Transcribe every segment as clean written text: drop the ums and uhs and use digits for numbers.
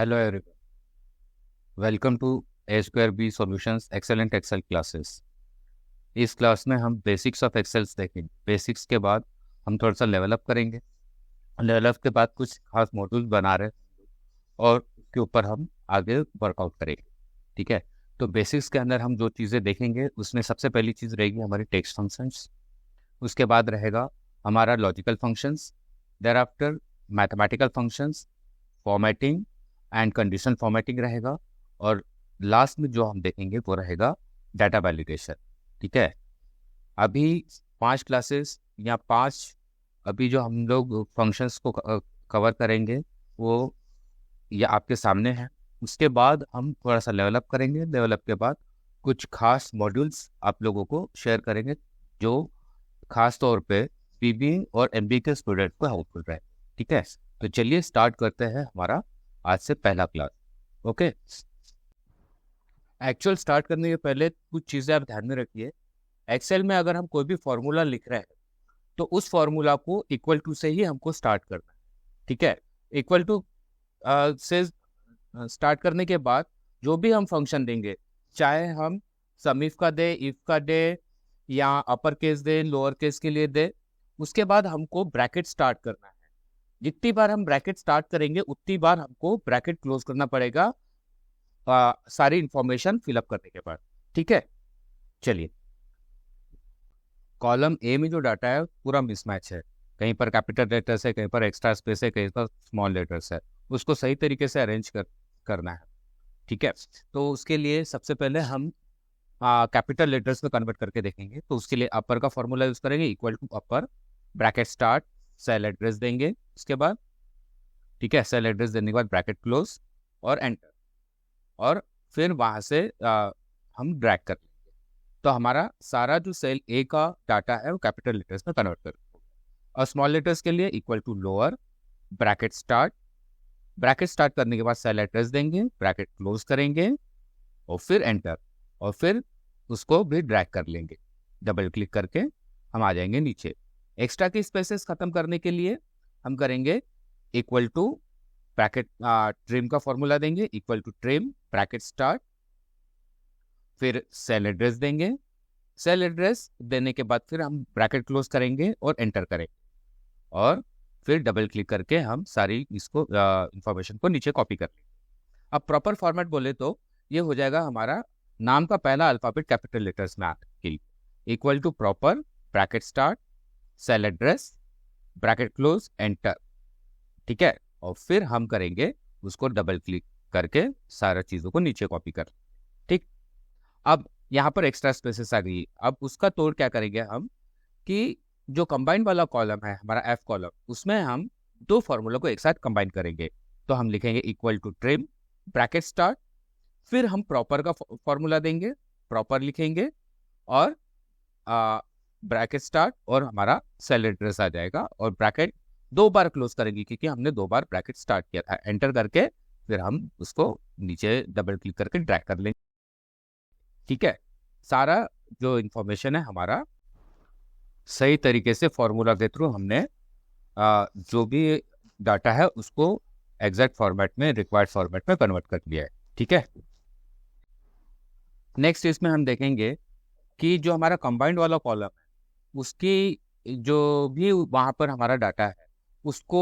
Hello everyone, welcome to A square B solutions excellent Excel classes. इस class में हम basics of एक्सेल्स देखेंगे। Basics के बाद हम थोड़ा सा लेवल अप करेंगे। लेवल अप के बाद कुछ खास मॉड्यूल बना रहे हैं और उसके ऊपर हम आगे वर्कआउट करेंगे। ठीक है, तो बेसिक्स के अंदर हम जो चीज़ें देखेंगे उसमें सबसे पहली चीज़ रहेगी हमारी टेक्स्ट फंक्शंस। उसके बाद रहेगा हमारा logical functions, thereafter mathematical functions, formatting and condition formatting रहेगा, और लास्ट में जो हम देखेंगे वो रहेगा डाटा वैलिडेशन। ठीक है, अभी 5 क्लासेस या 5 अभी जो हम लोग फंक्शंस को कवर करेंगे वो ये आपके सामने है। उसके बाद हम थोड़ा सा लेवल अप करेंगे। लेवल अप के बाद कुछ खास मॉड्यूल्स आप लोगों को शेयर करेंगे जो खास तौर पे पीबी और एमबी के स्टूडेंट को हेल्पफुल रहे। ठीक है, तो चलिए स्टार्ट करते हैं हमारा आज से पहला क्लास। ओके, एक्चुअल स्टार्ट करने के पहले कुछ चीज़ें आप ध्यान में रखिए। एक्सेल में अगर हम कोई भी फॉर्मूला लिख रहे हैं तो उस फॉर्मूला को इक्वल टू से ही हमको स्टार्ट करना है। ठीक है, इक्वल टू से स्टार्ट करने के बाद जो भी हम फंक्शन देंगे, चाहे हम सम इफ का दे, इफ का दे, या अपर केस दे, लोअर केस के लिए दे, उसके बाद हमको ब्रैकेट स्टार्ट करना है। जितनी बार हम ब्रैकेट स्टार्ट करेंगे उतनी बार हमको ब्रैकेट क्लोज करना पड़ेगा सारी इंफॉर्मेशन फिलअप करने के बाद। ठीक है, चलिए। कॉलम ए में जो डाटा है पूरा मिसमैच है। कहीं पर कैपिटल लेटर्स है, कहीं पर एक्स्ट्रा स्पेस है, कहीं पर स्मॉल लेटर्स है। उसको सही तरीके से अरेंज करना है। ठीक है, तो उसके लिए सबसे पहले हम कैपिटल लेटर्स में कन्वर्ट करके देखेंगे। तो उसके लिए अपर का फॉर्मूला यूज करेंगे, equal to upper bracket start, cell address देंगे उसके बाद। ठीक है, सेल एड्रेस देने के बाद ब्रैकेट क्लोज और एंटर, और फिर वहां से हम ड्रैग कर लेंगे। तो हमारा सारा जो सेल ए का डाटा है वो कैपिटल लेटर्स में कन्वर्ट कर, और स्मॉल लेटर्स के लिए equal to lower bracket start. Bracket start करने के बाद सेल एड्रेस देंगे, ब्रैकेट क्लोज करेंगे और फिर एंटर, और फिर उसको भी ड्रैग कर लेंगे। डबल क्लिक करके हम आ जाएंगे नीचे। एक्स्ट्रा की स्पेसेस खत्म करने के लिए हम करेंगे इक्वल टू ब्रैकेट ट्रिम का फॉर्मूला देंगे, equal to trim bracket start, फिर सेल एड्रेस देंगे। सेल एड्रेस देने के बाद फिर हम ब्रैकेट क्लोज करेंगे और एंटर करेंगे, और फिर डबल क्लिक करके हम सारी इसको इंफॉर्मेशन को नीचे कॉपी कर लेंगे। अब प्रॉपर फॉर्मेट बोले तो ये हो जाएगा हमारा नाम का पहला अल्फाबेट कैपिटल लेटर्स में आके equal to proper bracket start, cell address, bracket close, enter. ठीक है, और फिर हम करेंगे उसको डबल क्लिक करके सारा चीजों को नीचे कॉपी कर। ठीक, अब यहाँ पर एक्स्ट्रा स्पेसेस आ गई। अब उसका तोड़ क्या करेंगे हम कि जो कंबाइंड वाला कॉलम है हमारा एफ कॉलम, उसमें हम दो फॉर्मूला को एक साथ कंबाइन करेंगे। तो हम लिखेंगे equal to trim bracket start, फिर हम प्रॉपर का फॉर्मूला देंगे, प्रॉपर लिखेंगे, और ब्रैकेट स्टार्ट, और हमारा सेल एड्रेस आ जाएगा, और ब्रैकेट 2 बार क्लोज करेंगे क्योंकि हमने 2 बार ब्रैकेट स्टार्ट किया था। एंटर करके फिर हम उसको नीचे डबल क्लिक करके ड्रैग कर लेंगे। ठीक है, सारा जो इंफॉर्मेशन है हमारा सही तरीके से फॉर्मूला के थ्रू हमने जो भी डाटा है उसको एग्जैक्ट फॉर्मेट में, रिक्वायर्ड फॉर्मेट में कन्वर्ट कर लिया है। ठीक है, नेक्स्ट इसमें हम देखेंगे कि जो हमारा कंबाइंड वाला कॉलम है उसकी जो भी वहां पर हमारा डाटा है उसको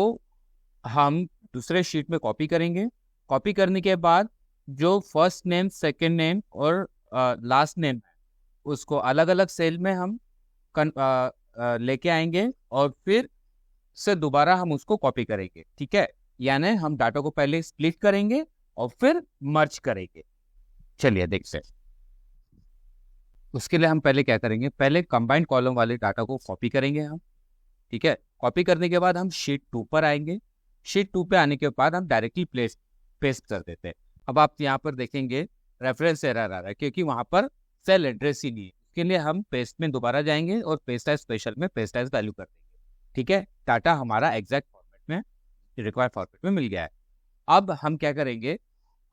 हम दूसरे शीट में कॉपी करेंगे। कॉपी करने के बाद जो फर्स्ट नेम, सेकंड नेम और लास्ट नेम है उसको अलग अलग सेल में हम लेके आएंगे, और फिर से दोबारा हम उसको कॉपी करेंगे। ठीक है, यानी हम डाटा को पहले स्प्लिट करेंगे और फिर मर्ज करेंगे। चलिए देखते हैं। उसके लिए हम पहले क्या करेंगे, पहले कंबाइंड कॉलम वाले डाटा को कॉपी करेंगे हम। ठीक है, कॉपी करने के बाद हम शीट 2 पर आएंगे। शीट 2 पे आने के बाद हम डायरेक्टली पेस्ट कर देते हैं। अब आप यहाँ पर देखेंगे रेफरेंस एरर आ रहा है क्योंकि वहां पर सेल एड्रेस ही नहीं है। उसके लिए हम पेस्ट में दोबारा जाएंगे और पेस्ट एज स्पेशल में पेस्ट एज वैल्यू कर देंगे। ठीक है, डाटा हमारा एग्जैक्ट फॉर्मेट में, रिक्वायर्ड फॉर्मेट में मिल गया है। अब हम क्या करेंगे,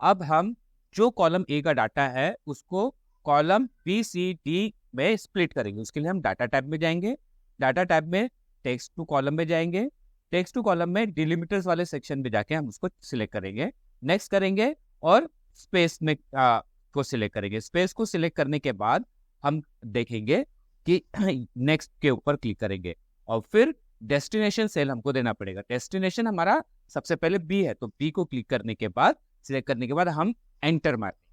अब हम जो कॉलम ए का डाटा है उसको कॉलम बी सी डी में स्प्लिट करेंगे। उसके लिए हम डाटा टैब में जाएंगे। डाटा टैब में टेक्स्ट टू कॉलम में जाएंगे। टेक्स्ट टू कॉलम में डिलिमिटर्स वाले सेक्शन में जाके हम उसको सिलेक्ट करेंगे नेक्स्ट करेंगे और स्पेस में को सिलेक्ट करेंगे। स्पेस को सिलेक्ट करने के बाद हम देखेंगे कि नेक्स्ट के ऊपर क्लिक करेंगे और फिर डेस्टिनेशन सेल हमको देना पड़ेगा। डेस्टिनेशन हमारा सबसे पहले बी है, तो बी को क्लिक करने के बाद, सिलेक्ट करने के बाद हम एंटर मारेंगे।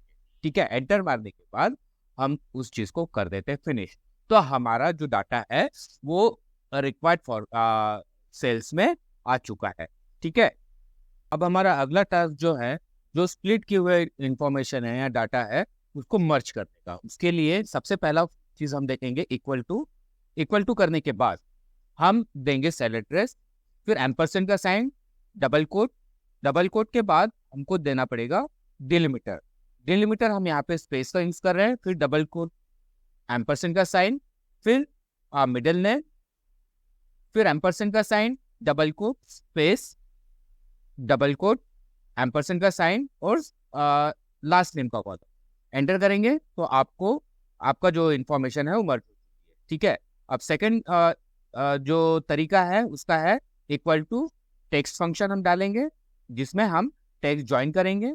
ठीक है, एंटर मारने के बाद हम उस चीज को कर देते हैं फिनिश। तो हमारा जो डाटा है वो रिक्वायर्ड फॉर सेल्स में आ चुका है। ठीक है, अब हमारा अगला टास्क जो है, जो स्प्लिट किए हुए इंफॉर्मेशन है या डाटा है, उसको मर्ज करने का। उसके लिए सबसे पहला चीज हम देखेंगे इक्वल टू करने के बाद हम देंगे सेल एड्रेस, फिर एम्परसेंड का साइन, डबल कोट के बाद हमको देना पड़ेगा डिलिमीटर हम यहाँ पे स्पेस का यूज कर रहे हैं, फिर डबल कोट, एम्परसेंड का साइन, फिर मिडिल नेम, फिर एम्परसेंड का sign, double quote, space, double quote, ampersand का साइन और लास्ट नेम का कॉलम। एंटर करेंगे तो आपको आपका जो इंफॉर्मेशन है वो मर्ज हो चुकी है। ठीक है, अब सेकंड जो तरीका है उसका है इक्वल टू टेक्स्ट फंक्शन हम डालेंगे, जिसमें हम टेक्स्ट ज्वाइन करेंगे।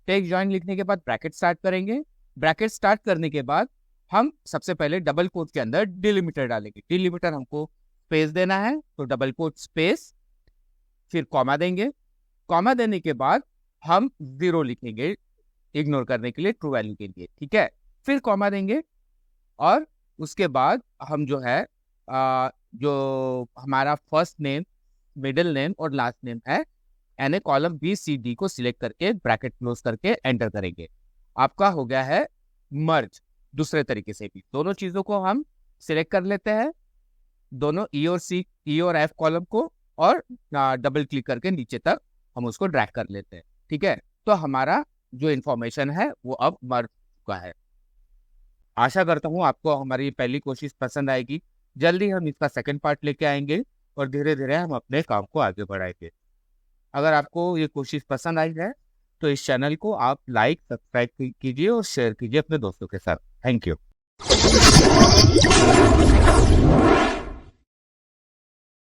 टेक्स्ट ज्वाइन लिखने के बाद ब्रैकेट स्टार्ट करेंगे। ब्रैकेट स्टार्ट करने के बाद हम सबसे पहले डबल कोट के अंदर डिलिमीटर डालेंगे। डिलिमीटर हमको स्पेस देना है, तो डबल कोट स्पेस, फिर कॉमा देंगे। कॉमा देने के बाद हम 0 लिखेंगे इग्नोर करने के लिए, ट्रू वैल्यू के लिए। ठीक है, फिर कॉमा देंगे और उसके बाद हम जो है जो हमारा फर्स्ट नेम, मिडिल नेम और लास्ट नेम है, यानी कॉलम BCD को सिलेक्ट करके ब्रैकेट क्लोज करके एंटर करेंगे। आपका हो गया है मर्ज। दूसरे तरीके से भी दोनों चीजों को हम सिलेक्ट कर लेते हैं, दोनों E और F कॉलम को, और डबल क्लिक करके नीचे तक हम उसको ड्रैग कर लेते हैं। ठीक है, तो हमारा जो इंफॉर्मेशन है वो अब मर्ज चुका है। आशा करता हूँ आपको हमारी पहली कोशिश पसंद आएगी। जल्दी हम इसका सेकंड पार्ट लेके आएंगे और धीरे धीरे हम अपने काम को आगे बढ़ाएंगे। अगर आपको ये कोशिश पसंद आई है तो इस चैनल को आप लाइक, सब्सक्राइब कीजिए और शेयर कीजिए अपने दोस्तों के साथ। Thank you.